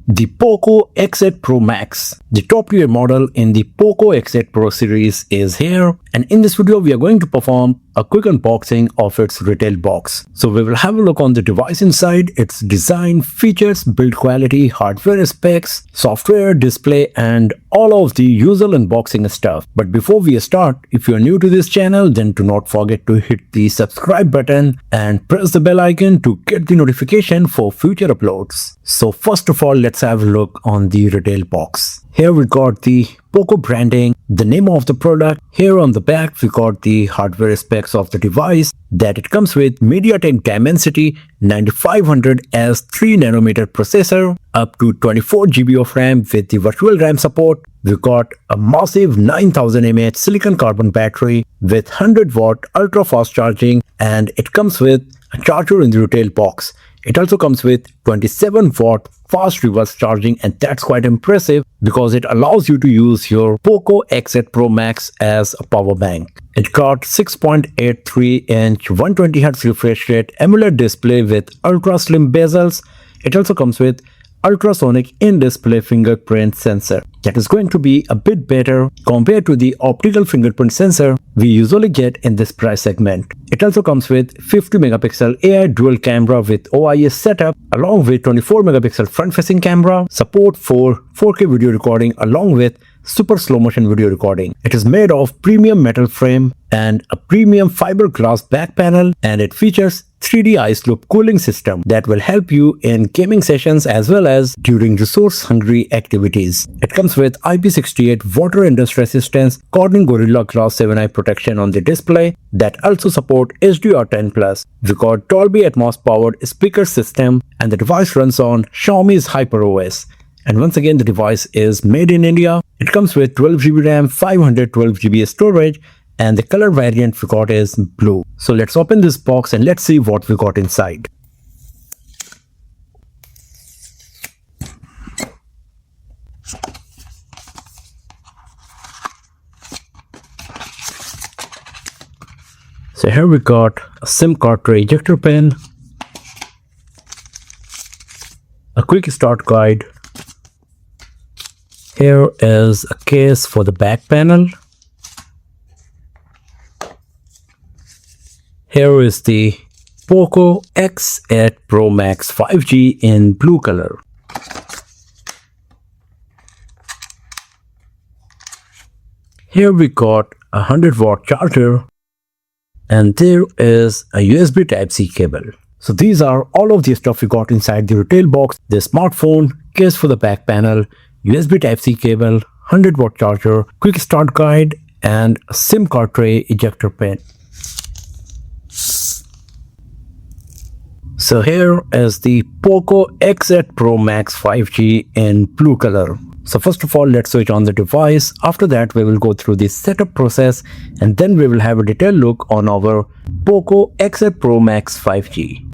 The POCO X8 Pro Max, the top tier model in the POCO X8 Pro series is here, and in this video we are going to perform a quick unboxing of its retail box. So we will have a look on the device inside, its design, features, build quality, hardware specs, software, display and all of the usual unboxing stuff. But before we start, if you are new to this channel, then do not forget to hit the subscribe button and press the bell icon to get the notification for future uploads. So first of all, let's have a look on the retail box. Here we got the POCO branding, the name of the product. Here on the back we got the hardware specs of the device, that it comes with MediaTek Dimensity 9500S 3nm processor, up to 24 GB of RAM with the virtual RAM support. We got a massive 9000 mAh silicon carbon battery with 100 watt ultra fast charging, and it comes with a charger in the retail box. It also comes with 27 watt fast reverse charging, and that's quite impressive because it allows you to use your POCO X8 Pro Max as a power bank. It got 6.83 inch 120Hz refresh rate AMOLED display with ultra slim bezels. It also comes with ultrasonic in-display fingerprint sensor that is going to be a bit better compared to the optical fingerprint sensor we usually get in this price segment. It also comes with 50 megapixel AI dual camera with OIS setup, along with 24 megapixel front-facing camera, support for 4K video recording along with super slow motion video recording. It is made of premium metal frame and a premium fiberglass back panel, and it features 3D ice loop cooling system that will help you in gaming sessions as well as during resource hungry activities. It comes with IP68 water and dust resistance Corning Gorilla Glass 7i protection on the display that also support HDR10+. We got Dolby Atmos powered speaker system, and the device runs on Xiaomi's HyperOS. And once again, the device is made in India. It comes with 12 GB RAM, 512 GB storage, and the color variant we got is blue. So let's open this box and let's see what we got inside. So here we got a SIM card tray ejector pin, a quick start guide. Here is a case for the back panel. Here is the POCO X8 Pro Max 5G in blue color. Here we got a 100 watt charger, and there is a USB Type-C cable. So these are all of the stuff we got inside the retail box: the smartphone, case for the back panel, USB Type-C cable, 100 watt charger, quick start guide, and a SIM card tray ejector pin. So here is the POCO X8 Pro Max 5G in blue color. So first of all, let's switch on the device. After that, we will go through the setup process, and then we will have a detailed look on our POCO X8 Pro Max 5G.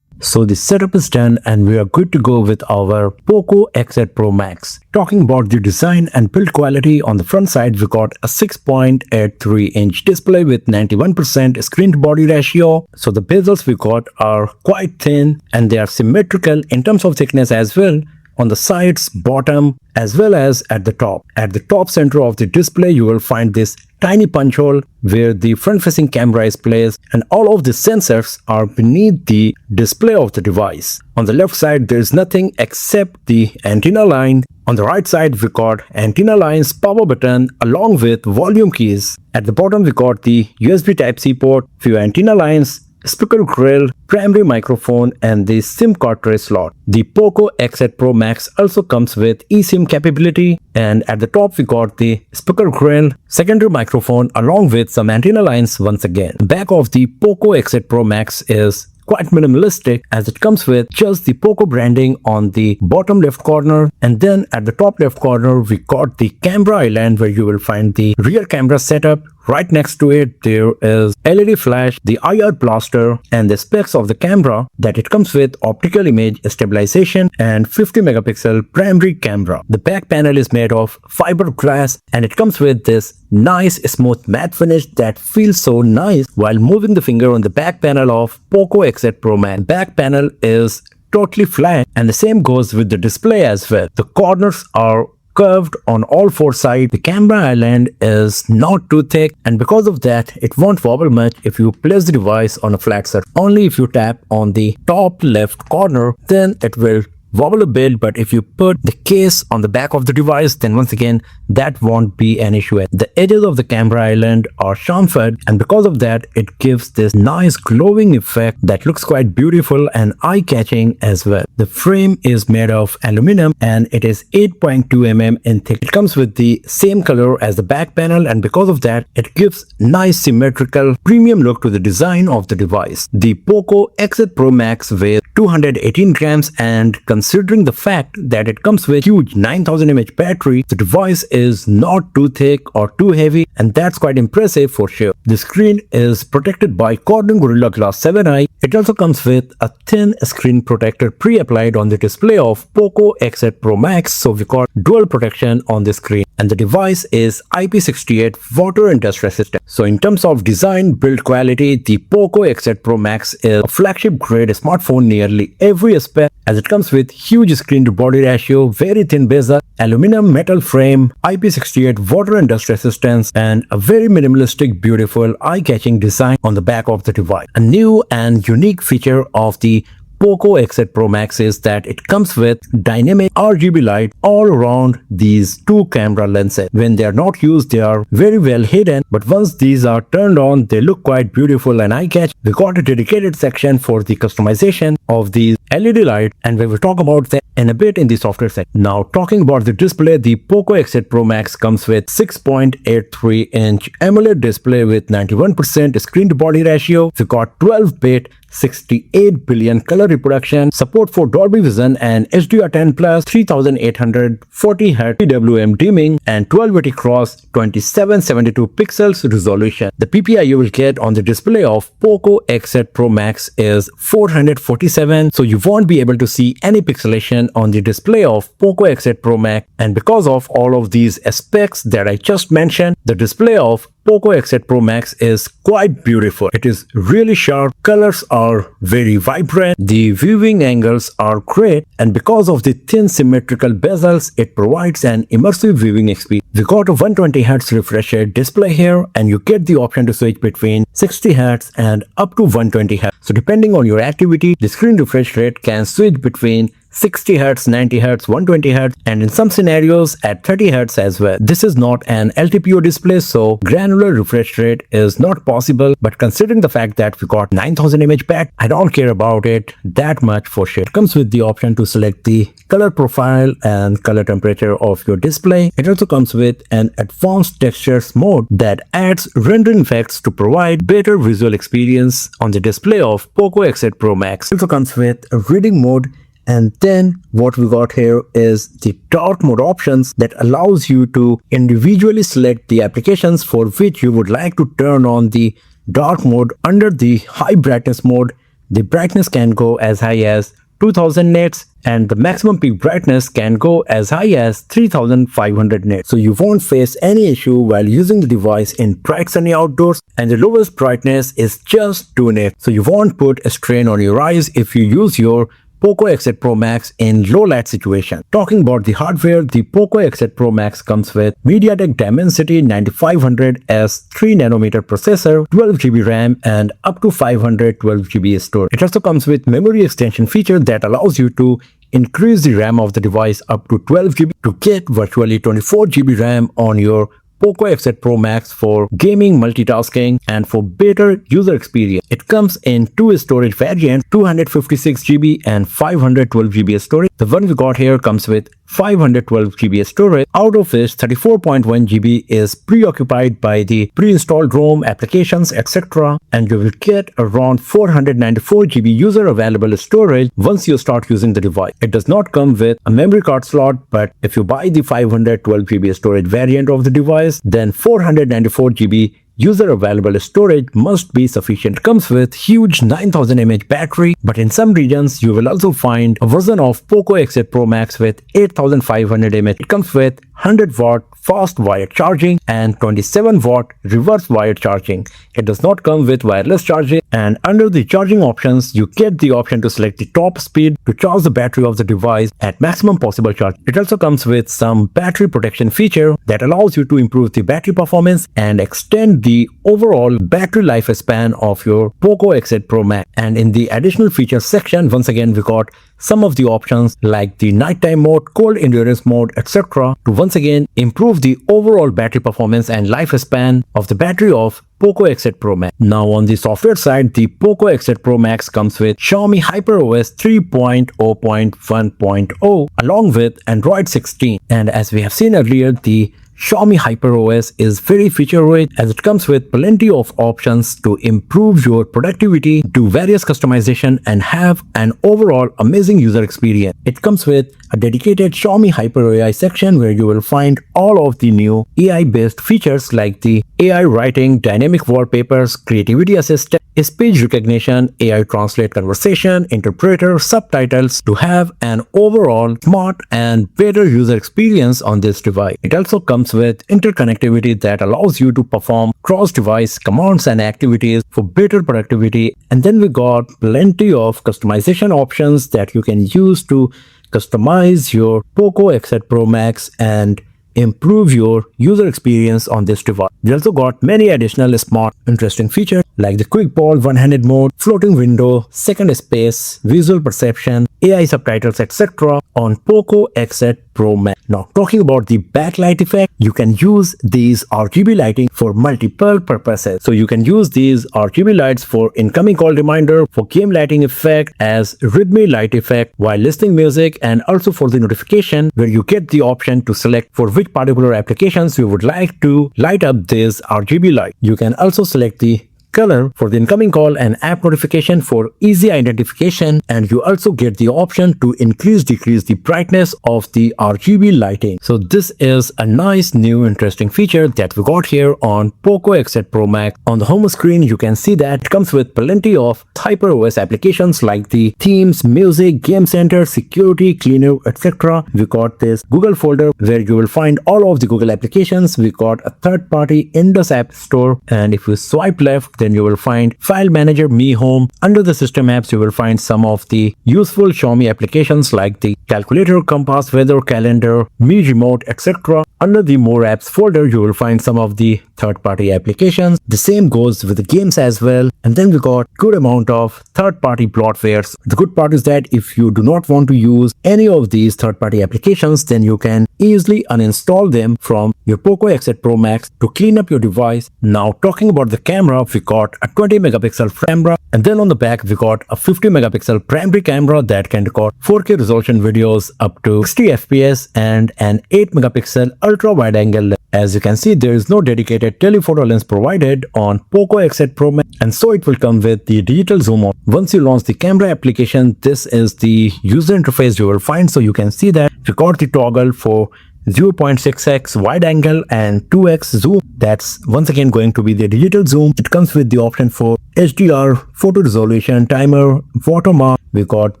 So the setup is done and we are good to go with our POCO X8 Pro Max. Talking about the design and build quality, on the front side we got a 6.83 inch display with 91% screen to body ratio. So the bezels we got are quite thin and they are symmetrical in terms of thickness as well, on the sides, bottom as well as at the top. At the top center of the display you will find this tiny punch hole where the front facing camera is placed, and all of the sensors are beneath the display of the device. On the left side there is nothing except the antenna line. On the right side we got antenna lines, power button along with volume keys. At the bottom we got the USB Type-C port, few antenna lines, speaker grill, primary microphone and the SIM card tray slot. The POCO X8 Pro Max also comes with eSIM capability, and at the top we got the speaker grill, secondary microphone along with some antenna lines once again. The back of the POCO X8 Pro Max is quite minimalistic as it comes with just the POCO branding on the bottom left corner, and then at the top left corner we got the camera island where you will find the rear camera setup, Right next to it, there is LED flash, the IR blaster, and the specs of the camera that it comes with: optical image stabilization and 50 megapixel primary camera. The back panel is made of fiberglass and it comes with this nice smooth matte finish that feels so nice while moving the finger on the back panel of POCO X8 Pro Max. The back panel is totally flat and the same goes with the display as well. The corners are curved on all four sides. The camera island is not too thick and because of that it won't wobble much if you place the device on a flat surface. Only if you tap on the top left corner, then it will wobble a bit, but if you put the case on the back of the device, then once again that won't be an issue. The edges of the camera island are chamfered and because of that it gives this nice glowing effect that looks quite beautiful and eye-catching as well. The frame is made of aluminum and it is 8.2 mm in thick. It comes with the same color as the back panel and because of that it gives nice symmetrical premium look to the design of the device. The POCO X8 Pro Max weighs 218 grams and considering the fact that it comes with huge 9000 mAh battery, the device is not too thick or too heavy and that's quite impressive for sure. The screen is protected by Corning Gorilla Glass 7i. It also comes with a thin screen protector pre-applied on the display of POCO X8 Pro Max, so we got dual protection on the screen and the device is IP68 water and dust resistant. So in terms of design, build quality, the POCO X8 Pro Max is a flagship grade smartphone nearly every aspect as it comes with huge screen to body ratio, very thin bezel, aluminum metal frame, IP68 water and dust resistance and a very minimalistic, beautiful, eye-catching design on the back of the device. A new and unique feature of the POCO X8 Pro Max is that it comes with dynamic RGB light all around these two camera lenses. When they are not used, they are very well hidden, but once these are turned on, they look quite beautiful and eye-catching. We got a dedicated section for the customization of these LED lights and we will talk about that in a bit in the software section. Now talking about the display, the POCO X8 Pro Max comes with 6.83-inch AMOLED display with 91% screen to body ratio. We got 12-bit 68 billion color reproduction, support for Dolby Vision and HDR10 plus, 3840 Hz PWM dimming and 1280 cross 2772 pixels resolution. The PPI you will get on the display of POCO X8 Pro Max is 447, so you won't be able to see any pixelation on the display of POCO X8 Pro Max, and because of all of these aspects that I just mentioned, the display of POCO X8 Pro Max is quite beautiful. It is really sharp, colors are very vibrant, the viewing angles are great, and because of the thin symmetrical bezels, it provides an immersive viewing experience. We got a 120Hz refresh rate display here and you get the option to switch between 60Hz and up to 120Hz. So depending on your activity, the screen refresh rate can switch between 60Hz, 90Hz, 120Hz and in some scenarios at 30Hz as well. This is not an LTPO display, so granular refresh rate is not possible, but considering the fact that we got 9000 mAh back, I don't care about it that much for sure. It comes with the option to select the color profile and color temperature of your display. It also comes with an advanced textures mode that adds rendering effects to provide better visual experience on the display of POCO X8 Pro Max. It also comes with a reading mode. And then what we got here is the dark mode options that allows you to individually select the applications for which you would like to turn on the dark mode. Under the high brightness mode, the brightness can go as high as 2000 nits and the maximum peak brightness can go as high as 3500 nits. So you won't face any issue while using the device in bright sunny outdoors, and the lowest brightness is just 2 nits. So you won't put a strain on your eyes if you use your POCO X8 Pro Max in low light situation. Talking about the hardware, the POCO X8 Pro Max comes with MediaTek Dimensity 9500S 3nm processor, 12GB RAM and up to 512GB storage. It also comes with memory extension feature that allows you to increase the RAM of the device up to 12GB to get virtually 24GB RAM on your POCO X8 Pro Max for gaming, multitasking, and for better user experience. It comes in two storage variants, 256GB and 512GB storage. The one we got here comes with 512GB storage, out of which 34.1GB is preoccupied by the pre-installed ROM applications, etc. And you will get around 494GB user available storage once you start using the device. It does not come with a memory card slot, but if you buy the 512GB storage variant of the device, then 494GB user available storage must be sufficient. It comes with huge 9000 mAh battery, but in some regions you will also find a version of POCO X8 Pro Max with 8500 mAh. It comes with 100 watt fast wired charging and 27 watt reverse wired charging. It does not come with wireless charging, and under the charging options you get the option to select the top speed to charge the battery of the device at maximum possible charge. It also comes with some battery protection feature that allows you to improve the battery performance and extend the overall battery lifespan of your POCO X8 Pro Max. And in the additional features section, once again we got some of the options like the nighttime mode, cold endurance mode, etc. to once again improve the overall battery performance and lifespan of the battery of POCO X8 Pro Max. Now on the software side, the POCO X8 Pro Max comes with Xiaomi HyperOS 3.0.1.0 along with Android 16. And as we have seen earlier, the Xiaomi HyperOS is very feature-rich as it comes with plenty of options to improve your productivity, do various customization, and have an overall amazing user experience. It comes with a dedicated Xiaomi HyperAI section where you will find all of the new AI-based features like the AI writing, dynamic wallpapers, creativity assistant, speech recognition, AI translate conversation, interpreter, subtitles to have an overall smart and better user experience on this device. It also comes with interconnectivity that allows you to perform cross-device commands and activities for better productivity. And then we got plenty of customization options that you can use to customize your POCO X8 Pro Max and improve your user experience on this device. We also got many additional smart interesting features like the quick pause, one-handed mode, floating window, second space, visual perception, AI subtitles, etc. on POCO X8 Pro Max. Now talking about the backlight effect, you can use these RGB lighting for multiple purposes. So you can use these RGB lights for incoming call reminder, for game lighting effect, as readme light effect while listening music, and also for the notification where you get the option to select for which particular applications you would like to light up this RGB light. You can also select the color for the incoming call and app notification for easy identification, and you also get the option to decrease the brightness of the RGB lighting. So this is a nice new interesting feature that we got here on POCO X8 Pro Max. On the home screen you can see that it comes with plenty of HyperOS applications like the themes, music, game center, security, cleaner, etc. We got this Google folder where you will find all of the Google applications. We got a third-party Indus App Store, and if you swipe left then you will find File Manager, Mi Home. Under the system apps you will find some of the useful Xiaomi applications like the calculator, compass, weather, calendar, Mi Remote, etc. Under the More Apps folder you will find some of the third-party applications. The same goes with the games as well. And then we got good amount of third-party bloatwares. The good part is that if you do not want to use any of these third-party applications, then you can easily uninstall them from your POCO X8 Pro Max to clean up your device. Now talking about the camera, we got a 20 megapixel camera, and then on the back we got a 50 megapixel primary camera that can record 4K resolution videos up to 60 fps and an 8 megapixel ultra wide angle lens. As you can see, there is no dedicated telephoto lens provided on POCO X8 Pro Max, and so it will come with the digital zoom on. Once you launch the camera application, this is the user interface you will find. So you can see that we got the toggle for 0.6x wide angle and 2x zoom. That's once again going to be the digital zoom. It comes with the option for HDR, photo resolution, timer, watermark. We got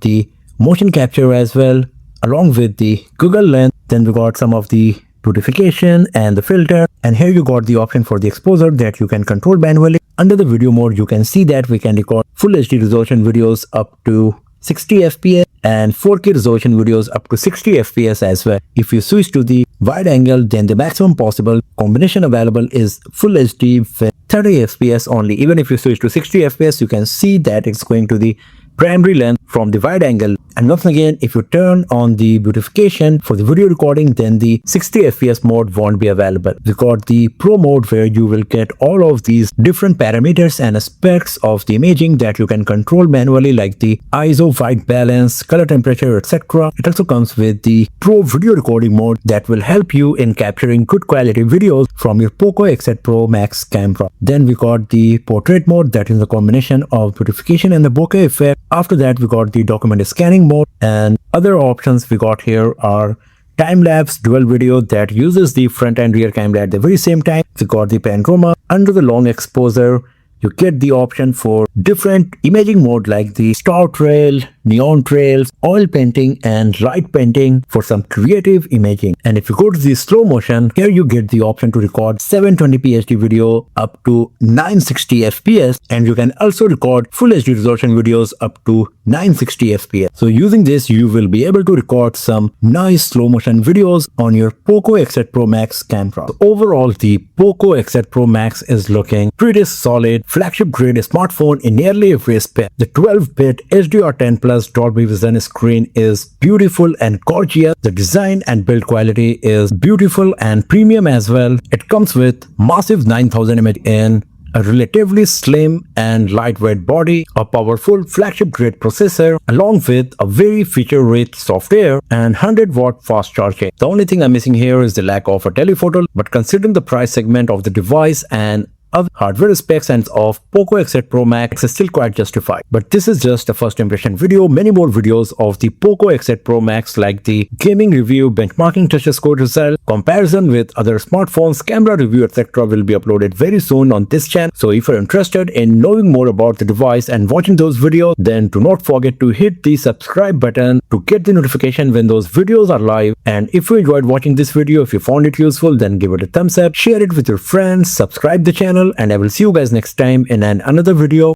the motion capture as well along with the Google lens. Then we got some of the beautification and the filter, and here you got the option for the exposure that you can control manually. Under the video mode you can see that we can record full HD resolution videos up to 60 fps and 4K resolution videos up to 60 fps as well. If you switch to the wide angle, then the maximum possible combination available is full HD with 30 fps only. Even if you switch to 60 fps, you can see that it's going to the primary lens from the wide angle. And once again, if you turn on the beautification for the video recording, then the 60 fps mode won't be available. We got the Pro mode where you will get all of these different parameters and aspects of the imaging that you can control manually, like the ISO, white balance, color temperature, etc. It also comes with the Pro video recording mode that will help you in capturing good quality videos from your POCO X8 Pro Max camera. Then we got the portrait mode, that is a combination of beautification and the bokeh effect. After that we got the document scanning mode, and other options we got here are time-lapse dual video that uses the front and rear camera at the very same time. We got the panorama. Under the long exposure, you get the option for different imaging mode like the star trail, neon trails, oil painting and light painting for some creative imaging. And if you go to the slow motion, here you get the option to record 720p HD video up to 960 fps, and you can also record full HD resolution videos up to 960 fps. So using this, you will be able to record some nice slow motion videos on your POCO X8 Pro Max camera. So overall, the POCO X8 Pro Max is looking pretty solid, flagship grade smartphone in nearly every aspect. The 12-bit HDR10 Plus Dolby Vision screen is beautiful and gorgeous. The design and build quality is beautiful and premium as well. It comes with massive 9000 mAh in a relatively slim and lightweight body, a powerful flagship grade processor, along with a very feature-rich software and 100-watt fast charging. The only thing I'm missing here is the lack of a telephoto, but considering the price segment of the device and other hardware specs and of POCO X8 Pro Max is still quite justified. But this is just a first impression video. Many more videos of the POCO X8 Pro Max like the gaming review, benchmarking touch score result, comparison with other smartphones, camera review, etc. will be uploaded very soon on this channel. So if you're interested in knowing more about the device and watching those videos, then do not forget to hit the subscribe button to get the notification when those videos are live. And if you enjoyed watching this video, if you found it useful, then give it a thumbs up, share it with your friends, subscribe the channel, and I will see you guys next time in another video.